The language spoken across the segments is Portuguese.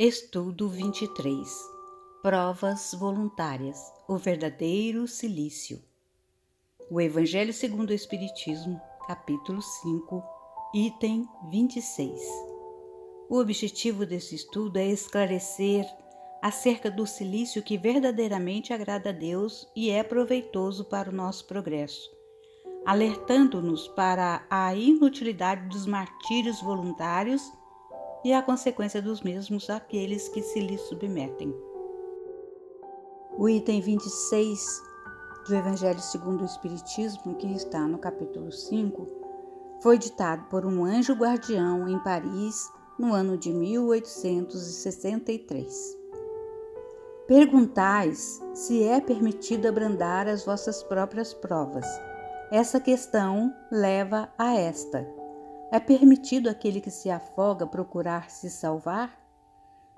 Estudo 23. Provas voluntárias. O verdadeiro cilício. O Evangelho segundo o Espiritismo, capítulo 5, item 26. O objetivo desse estudo é esclarecer acerca do cilício que verdadeiramente agrada a Deus e é proveitoso para o nosso progresso, alertando-nos para a inutilidade dos martírios voluntários e a consequência dos mesmos àqueles que se lhes submetem. O item 26 do Evangelho segundo o Espiritismo, que está no capítulo 5, foi ditado por um anjo guardião em Paris no ano de 1863. Perguntais se é permitido abrandar as vossas próprias provas. Essa questão leva a esta: é permitido aquele que se afoga procurar se salvar?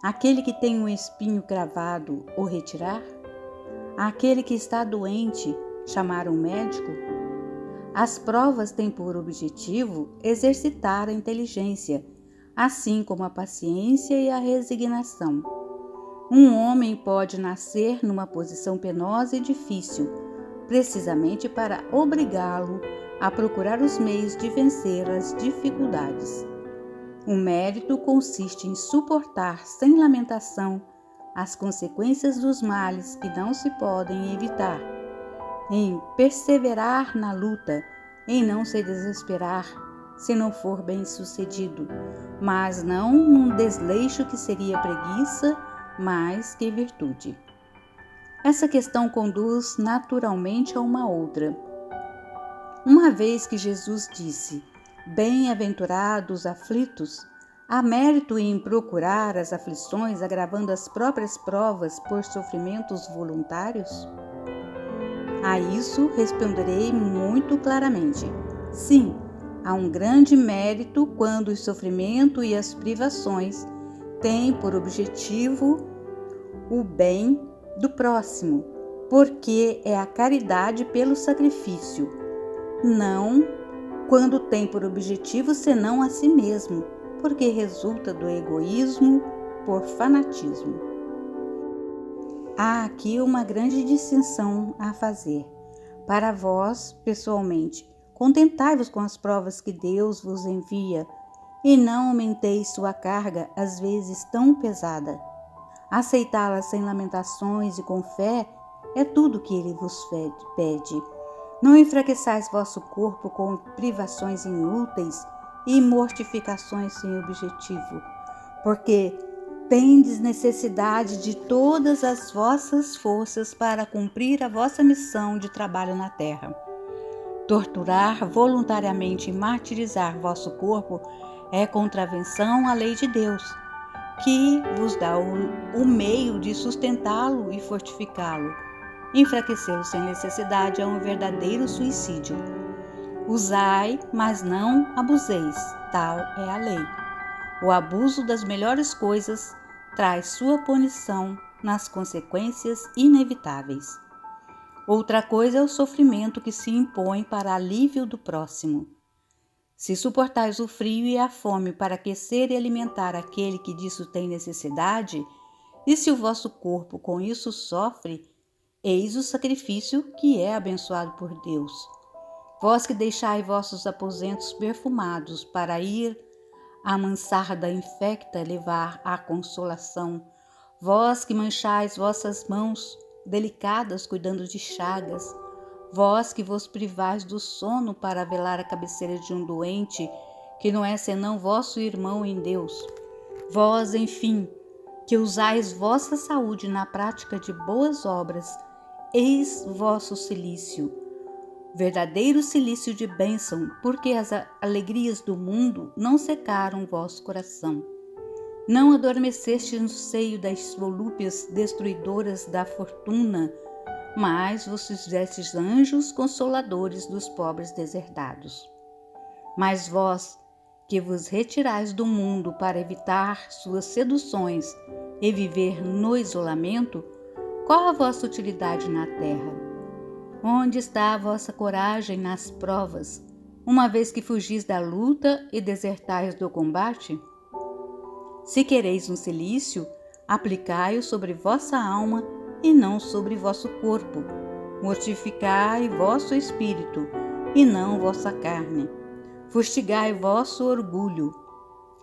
Aquele que tem um espinho cravado o retirar? Aquele que está doente chamar um médico? As provas têm por objetivo exercitar a inteligência, assim como a paciência e a resignação. Um homem pode nascer numa posição penosa e difícil, precisamente para obrigá-lo a procurar os meios de vencer as dificuldades. O mérito consiste em suportar sem lamentação as consequências dos males que não se podem evitar, em perseverar na luta, em não se desesperar se não for bem-sucedido, mas não num desleixo que seria preguiça mais que virtude. Essa questão conduz naturalmente a uma outra. Uma vez que Jesus disse: bem-aventurados aflitos, há mérito em procurar as aflições agravando as próprias provas por sofrimentos voluntários? A isso responderei muito claramente: sim, há um grande mérito quando o sofrimento e as privações têm por objetivo o bem do próximo, porque é a caridade pelo sacrifício. Não quando tem por objetivo senão a si mesmo, porque resulta do egoísmo por fanatismo. Há aqui uma grande distinção a fazer. Para vós, pessoalmente, contentai-vos com as provas que Deus vos envia e não aumenteis sua carga, às vezes tão pesada. Aceitá-la sem lamentações e com fé é tudo que Ele vos pede. Não enfraqueçais vosso corpo com privações inúteis e mortificações sem objetivo, porque tendes necessidade de todas as vossas forças para cumprir a vossa missão de trabalho na terra. Torturar voluntariamente e martirizar vosso corpo é contravenção à lei de Deus, que vos dá o meio de sustentá-lo e fortificá-lo. Enfraquecê-lo sem necessidade é um verdadeiro suicídio. Usai, mas não abuseis, tal é a lei. O abuso das melhores coisas traz sua punição nas consequências inevitáveis. Outra coisa é o sofrimento que se impõe para alívio do próximo. Se suportais o frio e a fome para aquecer e alimentar aquele que disso tem necessidade, e se o vosso corpo com isso sofre, eis o sacrifício que é abençoado por Deus. Vós que deixai vossos aposentos perfumados para ir à mansarda infecta levar a consolação, vós que manchais vossas mãos delicadas cuidando de chagas, vós que vos privais do sono para velar a cabeceira de um doente que não é senão vosso irmão em Deus, vós, enfim, que usais vossa saúde na prática de boas obras, eis vosso cilício, verdadeiro cilício de bênção, porque as alegrias do mundo não secaram vosso coração. Não adormeceste no seio das volúpias destruidoras da fortuna, mas vos fizestes anjos consoladores dos pobres deserdados. Mas vós, que vos retirais do mundo para evitar suas seduções e viver no isolamento, qual a vossa utilidade na terra? Onde está a vossa coragem nas provas, uma vez que fugis da luta e desertais do combate? Se quereis um cilício, aplicai-o sobre vossa alma e não sobre vosso corpo. Mortificai vosso espírito e não vossa carne. Fustigai vosso orgulho.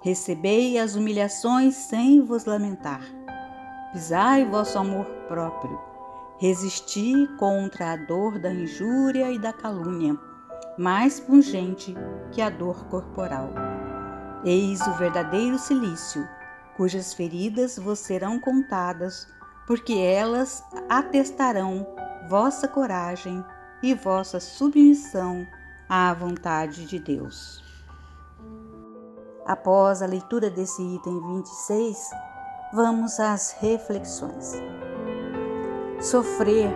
Recebei as humilhações sem vos lamentar. Pisai vosso amor próprio. Resisti contra a dor da injúria e da calúnia, mais pungente que a dor corporal. Eis o verdadeiro cilício, cujas feridas vos serão contadas, porque elas atestarão vossa coragem e vossa submissão à vontade de Deus. Após a leitura desse item 26, vamos às reflexões. Sofrer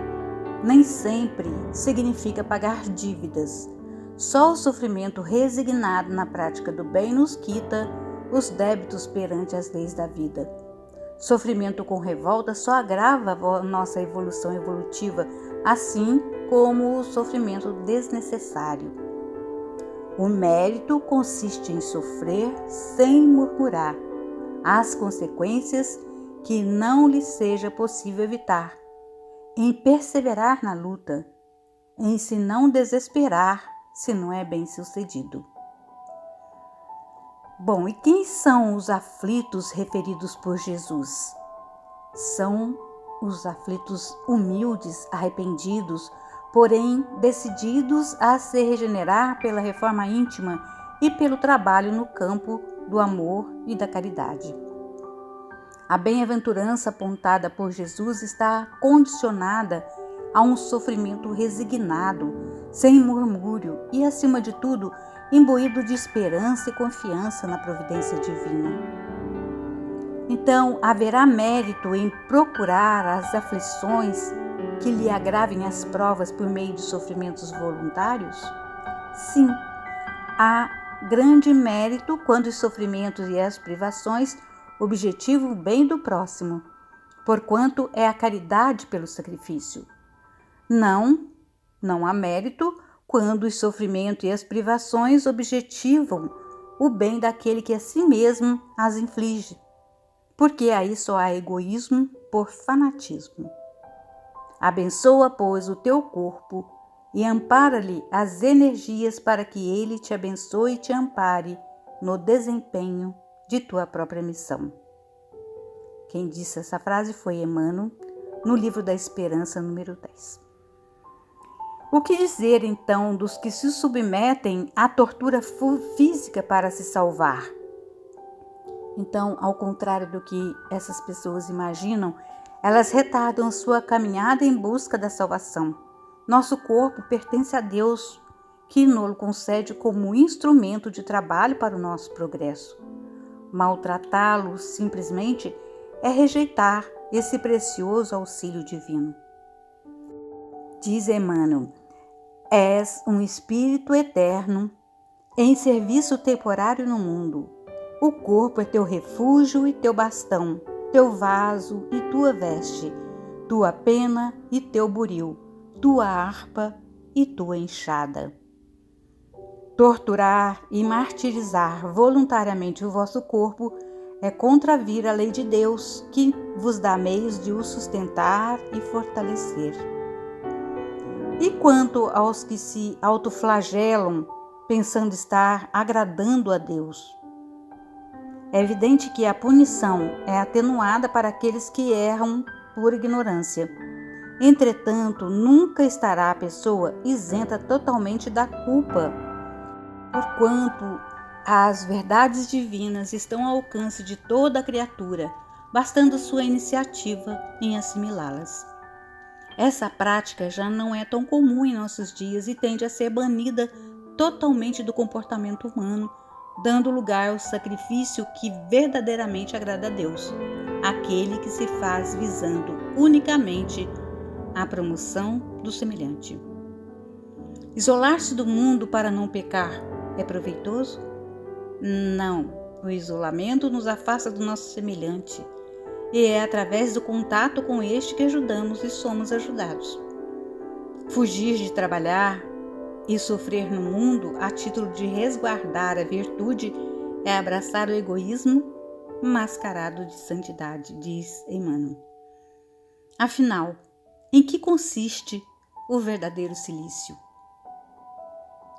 nem sempre significa pagar dívidas. Só o sofrimento resignado na prática do bem nos quita os débitos perante as leis da vida. Sofrimento com revolta só agrava a nossa evolução evolutiva, assim como o sofrimento desnecessário. O mérito consiste em sofrer sem murmurar as consequências que não lhe seja possível evitar, em perseverar na luta, em se não desesperar se não é bem sucedido. Bom, e quem são os aflitos referidos por Jesus? São os aflitos humildes, arrependidos, porém decididos a se regenerar pela reforma íntima e pelo trabalho no campo do amor e da caridade. A bem-aventurança apontada por Jesus está condicionada a um sofrimento resignado, sem murmúrio e, acima de tudo, imbuído de esperança e confiança na providência divina. Então, haverá mérito em procurar as aflições que lhe agravem as provas por meio de sofrimentos voluntários? Sim, há grande mérito quando os sofrimentos e as privações objetivam o bem do próximo, porquanto é a caridade pelo sacrifício. Não há mérito quando os sofrimentos e as privações objetivam o bem daquele que a si mesmo as inflige, porque aí só há egoísmo por fanatismo. Abençoa, pois, o teu corpo e ampara-lhe as energias para que ele te abençoe e te ampare no desempenho de tua própria missão. Quem disse essa frase foi Emmanuel, no Livro da Esperança, número 10. O que dizer, então, dos que se submetem à tortura física para se salvar? Então, ao contrário do que essas pessoas imaginam, elas retardam sua caminhada em busca da salvação. Nosso corpo pertence a Deus, que nos concede como instrumento de trabalho para o nosso progresso. Maltratá-lo simplesmente é rejeitar esse precioso auxílio divino. Diz Emmanuel: és um espírito eterno em serviço temporário no mundo. O corpo é teu refúgio e teu bastão, teu vaso e tua veste, tua pena e teu buril, tua harpa e tua enxada. Torturar e martirizar voluntariamente o vosso corpo é contravir a lei de Deus, que vos dá meios de o sustentar e fortalecer. E quanto aos que se autoflagelam, pensando estar agradando a Deus? É evidente que a punição é atenuada para aqueles que erram por ignorância. Entretanto, nunca estará a pessoa isenta totalmente da culpa, porquanto as verdades divinas estão ao alcance de toda a criatura, bastando sua iniciativa em assimilá-las. Essa prática já não é tão comum em nossos dias e tende a ser banida totalmente do comportamento humano, dando lugar ao sacrifício que verdadeiramente agrada a Deus, aquele que se faz visando unicamente a promoção do semelhante. Isolar-se do mundo para não pecar é proveitoso? Não, o isolamento nos afasta do nosso semelhante, e é através do contato com este que ajudamos e somos ajudados. Fugir de trabalhar e sofrer no mundo a título de resguardar a virtude é abraçar o egoísmo mascarado de santidade, diz Emmanuel. Afinal, em que consiste o verdadeiro cilício?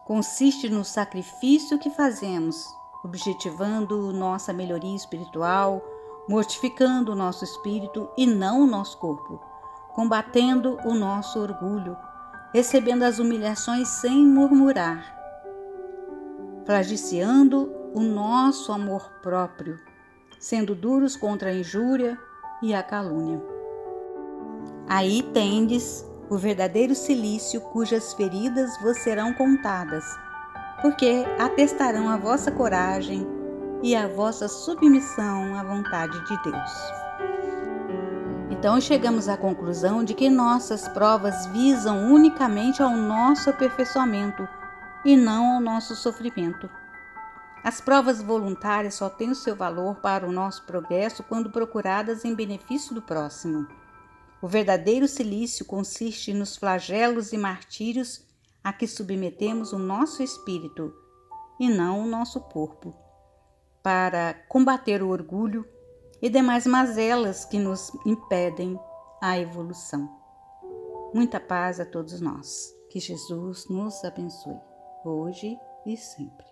Consiste no sacrifício que fazemos, objetivando nossa melhoria espiritual, mortificando o nosso espírito e não o nosso corpo, combatendo o nosso orgulho, recebendo as humilhações sem murmurar, flagiciando o nosso amor próprio, sendo duros contra a injúria e a calúnia. Aí tendes o verdadeiro cilício, cujas feridas vos serão contadas, porque atestarão a vossa coragem e a vossa submissão à vontade de Deus. Então chegamos à conclusão de que nossas provas visam unicamente ao nosso aperfeiçoamento e não ao nosso sofrimento. As provas voluntárias só têm o seu valor para o nosso progresso quando procuradas em benefício do próximo. O verdadeiro cilício consiste nos flagelos e martírios a que submetemos o nosso espírito e não o nosso corpo, para combater o orgulho e demais mazelas que nos impedem a evolução. Muita paz a todos nós. Que Jesus nos abençoe, hoje e sempre.